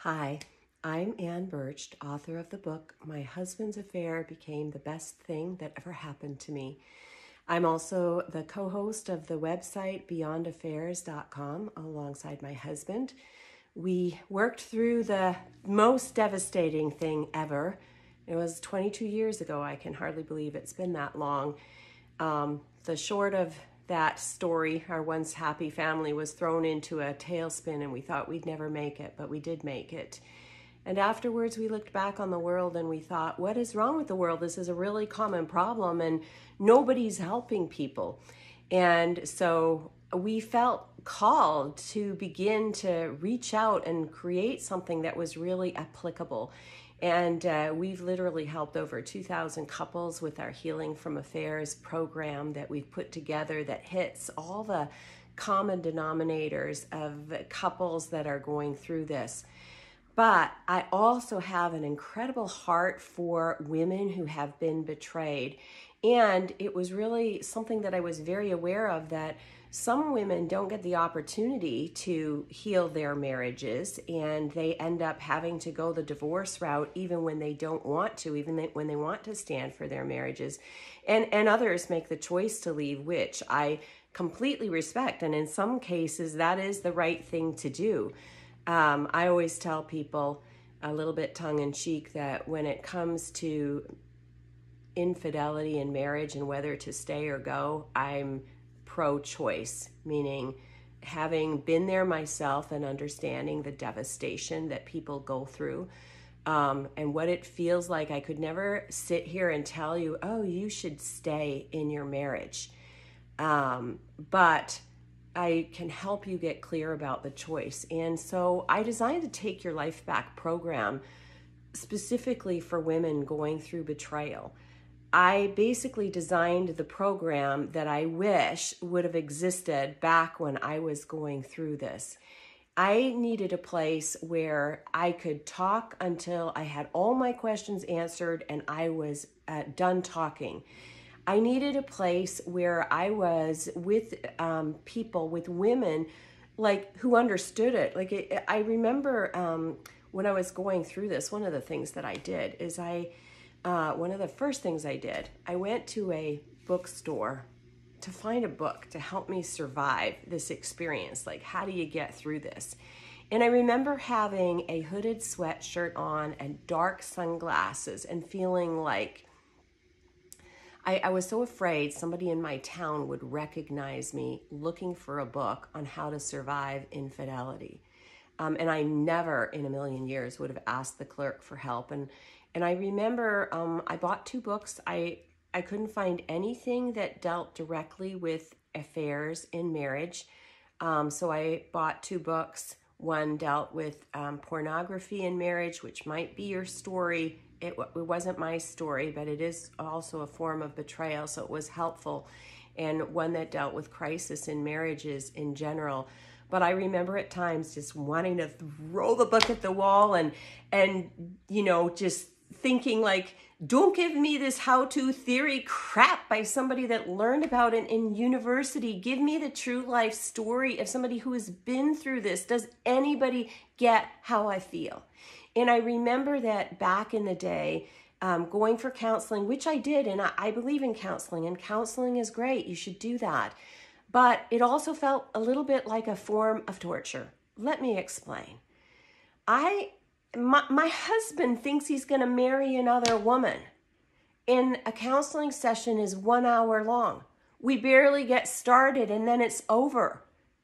Hi, I'm Ann Bercht, author of the book, My Husband's Affair Became the Best Thing That Ever Happened to Me. I'm also the co-host of the website beyondaffairs.com alongside my husband. We worked through the most devastating thing ever. It was 22 years ago. I can hardly believe it's been that long. The short of that story, our once happy family was thrown into a tailspin and we thought we'd never make it, but we did make it. And afterwards we looked back on the world and we thought, what is wrong with the world? This is a really common problem and nobody's helping people. And so we felt called to begin to reach out and create something that was really applicable. And we've literally helped over 2,000 couples with our Healing from Affairs program that we've put together that hits all the common denominators of couples that are going through this. But I also have an incredible heart for women who have been betrayed. And it was really something that I was very aware of, that some women don't get the opportunity to heal their marriages and they end up having to go the divorce route even when they don't want to, even when they want to stand for their marriages. And others make the choice to leave, which I completely respect. And in some cases, that is the right thing to do. I always tell people, a little bit tongue-in-cheek, that when it comes to infidelity in marriage and whether to stay or go, I'm pro-choice, meaning having been there myself and understanding the devastation that people go through and what it feels like. I could never sit here and tell you, oh, you should stay in your marriage. But I can help you get clear about the choice. And so I designed the Take Your Life Back program specifically for women going through betrayal. I basically designed the program that I wish would have existed back when I was going through this. I needed a place where I could talk until I had all my questions answered and I was done talking. I needed a place where I was with people, with women, like, who understood it. Like, I remember when I was going through this, one of the things that I did is one of the first things I did, I went to a bookstore to find a book to help me survive this experience. Like, how do you get through this? And I remember having a hooded sweatshirt on and dark sunglasses and feeling like I was so afraid somebody in my town would recognize me looking for a book on how to survive infidelity. And I never in a million years would have asked the clerk for help. And I remember I bought 2 books. I couldn't find anything that dealt directly with affairs in marriage. So I bought 2 books. One dealt with pornography in marriage, which might be your story. It wasn't my story, but it is also a form of betrayal, so it was helpful. And one that dealt with crisis in marriages in general. But I remember at times just wanting to throw the book at the wall and you know, just thinking like, don't give me this how-to theory crap by somebody that learned about it in university. Give me the true life story of somebody who has been through this. Does anybody get how I feel? And I remember that back in the day, going for counseling, which I did, and I believe in counseling, and counseling is great. You should do that. But it also felt a little bit like a form of torture. Let me explain. My husband thinks he's going to marry another woman, and a counseling session is 1 hour long. We barely get started, and then it's over.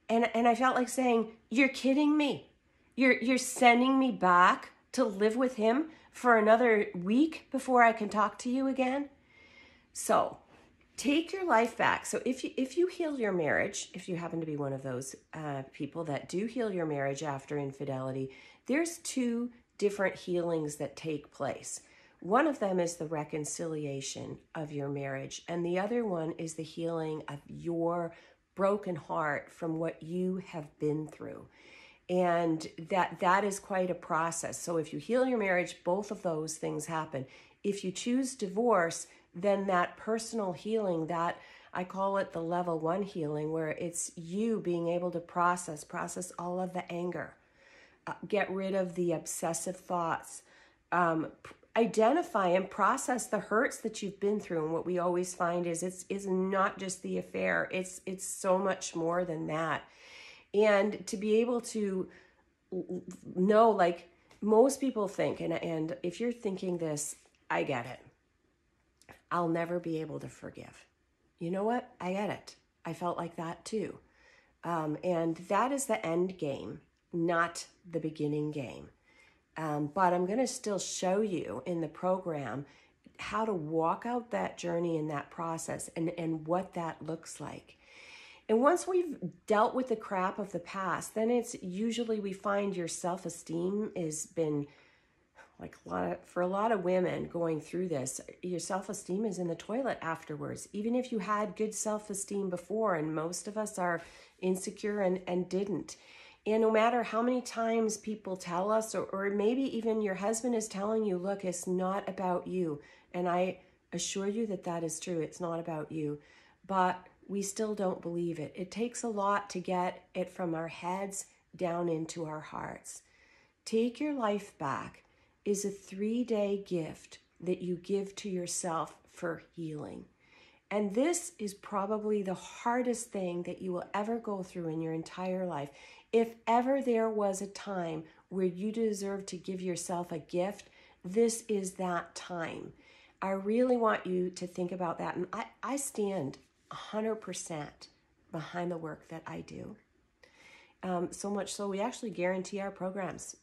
And I felt like saying, "You're kidding me. You're sending me back to live with him for another week before I can talk to you again?" So take your life back. So if you heal your marriage, if you happen to be one of those people that do heal your marriage after infidelity, there's 2 different healings that take place. One of them is the reconciliation of your marriage, and the other one is the healing of your broken heart from what you have been through. And that is quite a process. So if you heal your marriage, both of those things happen. If you choose divorce, then that personal healing, that I call it the level 1 healing, where it's you being able to process all of the anger, get rid of the obsessive thoughts, identify and process the hurts that you've been through. And what we always find is it's not just the affair. It's so much more than that. And to be able to know, like most people think, and if you're thinking this, I get it. I'll never be able to forgive. You know what? I get it. I felt like that too. And that is the end game, not the beginning game. But I'm going to still show you in the program how to walk out that journey and that process and what that looks like. And once we've dealt with the crap of the past, then it's usually we find your self-esteem has been like for a lot of women going through this, your self-esteem is in the toilet afterwards. Even if you had good self-esteem before, and most of us are insecure and didn't. And no matter how many times people tell us, or maybe even your husband is telling you, look, it's not about you. And I assure you that that is true. It's not about you. But we still don't believe it. It takes a lot to get it from our heads down into our hearts. Take Your Life Back is a 3-day gift that you give to yourself for healing. And this is probably the hardest thing that you will ever go through in your entire life. If ever there was a time where you deserve to give yourself a gift, this is that time. I really want you to think about that. And I stand 100% behind the work that I do. So much so we actually guarantee our programs.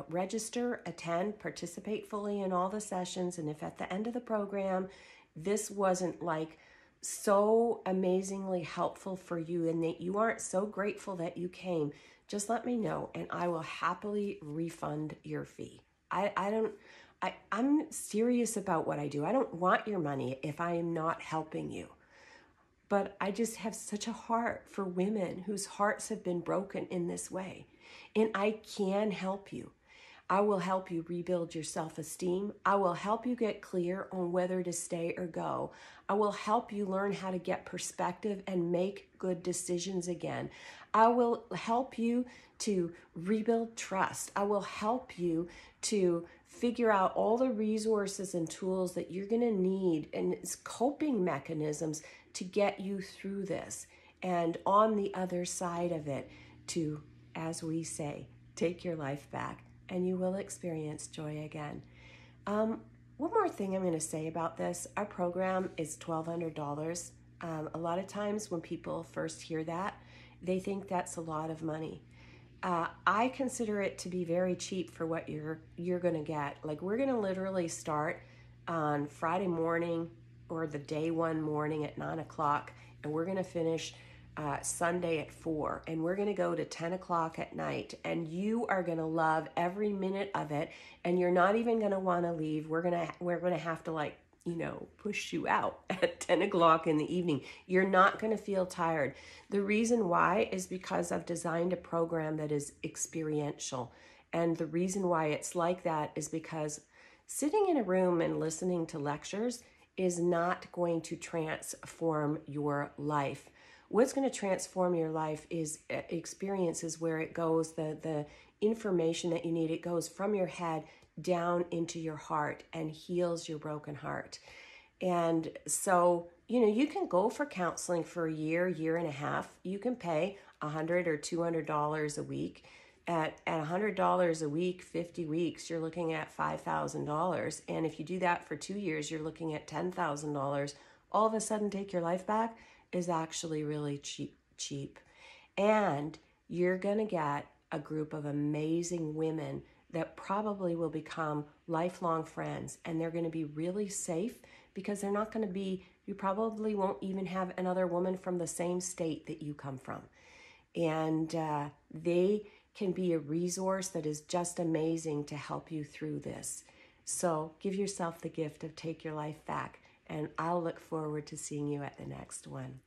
Register, attend, participate fully in all the sessions. And if at the end of the program, this wasn't like so amazingly helpful for you and that you aren't so grateful that you came, just let me know and I will happily refund your fee. I'm serious about what I do. I don't want your money if I am not helping you. But I just have such a heart for women whose hearts have been broken in this way. And I can help you. I will help you rebuild your self-esteem. I will help you get clear on whether to stay or go. I will help you learn how to get perspective and make good decisions again. I will help you to rebuild trust. I will help you to figure out all the resources and tools that you're going to need and coping mechanisms to get you through this. And on the other side of it, to, as we say, take your life back and you will experience joy again. One more thing I'm going to say about this. Our program is $1,200. A lot of times when people first hear that, they think that's a lot of money. I consider it to be very cheap for what you're going to get. Like we're going to literally start on Friday morning or the day one morning at 9 o'clock, and we're going to finish Sunday at 4, and we're going to go to 10 o'clock at night, and you are going to love every minute of it, and you're not even going to want to leave. We're going to have to push you out at 10 o'clock in the evening. You're not going to feel tired. The reason why is because I've designed a program that is experiential. And the reason why it's like that is because sitting in a room and listening to lectures is not going to transform your life. What's going to transform your life is experiences where it goes, the information that you need, it goes from your head down into your heart and heals your broken heart. And so, you can go for counseling for a year and a half. You can pay $100 or $200 a week. At $100 a week, 50 weeks, you're looking at $5,000. And if you do that for 2 years, you're looking at $10,000. All of a sudden, Take Your Life Back is actually really cheap. And you're going to get a group of amazing women that probably will become lifelong friends, and they're going to be really safe because they're not going to be, you probably won't even have another woman from the same state that you come from. And they can be a resource that is just amazing to help you through this. So give yourself the gift of Take Your Life Back, and I'll look forward to seeing you at the next one.